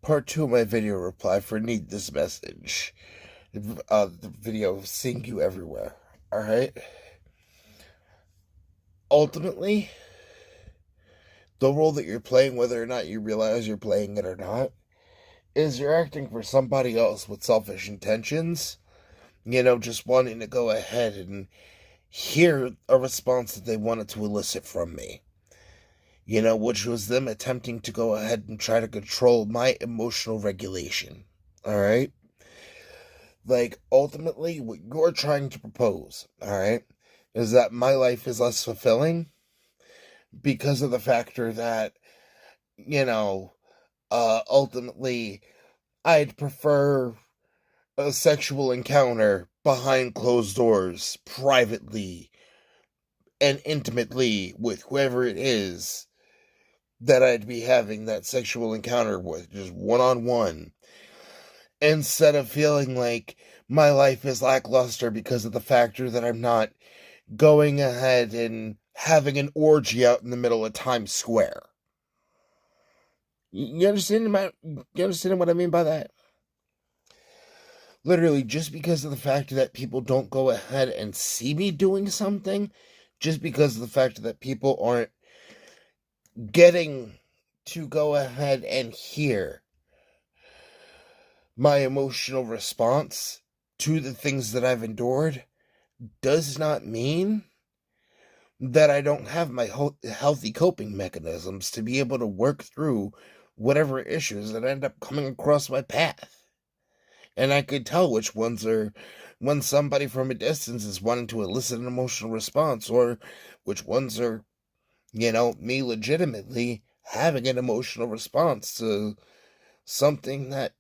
part 2 of my video reply for Need This Message. The video of seeing you everywhere. Alright? Ultimately, the role that you're playing, whether or not you realize you're playing it or not, is you're acting for somebody else with selfish intentions. Just wanting to go ahead and hear a response that they wanted to elicit from me. Which was them attempting to go ahead and try to control my emotional regulation. Alright? Ultimately, what you're trying to propose, alright, is that my life is less fulfilling because of the factor that, ultimately, I'd prefer a sexual encounter behind closed doors, privately and intimately with whoever it is that I'd be having that sexual encounter with, just one-on-one, instead of feeling like my life is lackluster because of the factor that I'm not going ahead and having an orgy out in the middle of Times Square. You understand what I mean by that? Literally, just because of the fact that people don't go ahead and see me doing something, just because of the fact that people aren't getting to go ahead and hear my emotional response to the things that I've endured, does not mean that I don't have my healthy coping mechanisms to be able to work through whatever issues that end up coming across my path. And I could tell which ones are when somebody from a distance is wanting to elicit an emotional response, or which ones are, me legitimately having an emotional response to something that,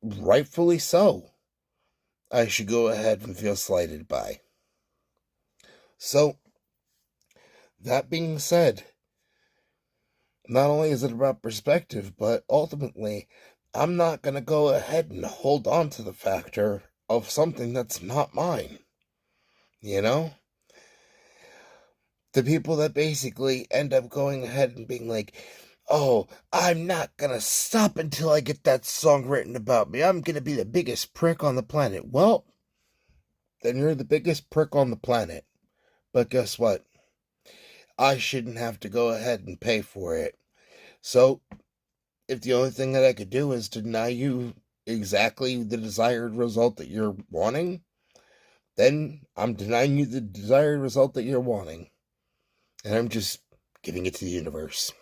rightfully so, I should go ahead and feel slighted by. So, that being said, not only is it about perspective, but ultimately, I'm not going to go ahead and hold on to the factor of something that's not mine. The people that basically end up going ahead and being like, oh, I'm not going to stop until I get that song written about me. I'm going to be the biggest prick on the planet. Well, then you're the biggest prick on the planet. But guess what? I shouldn't have to go ahead and pay for it. So, if the only thing that I could do is deny you exactly the desired result that you're wanting, then I'm denying you the desired result that you're wanting. And I'm just giving it to the universe.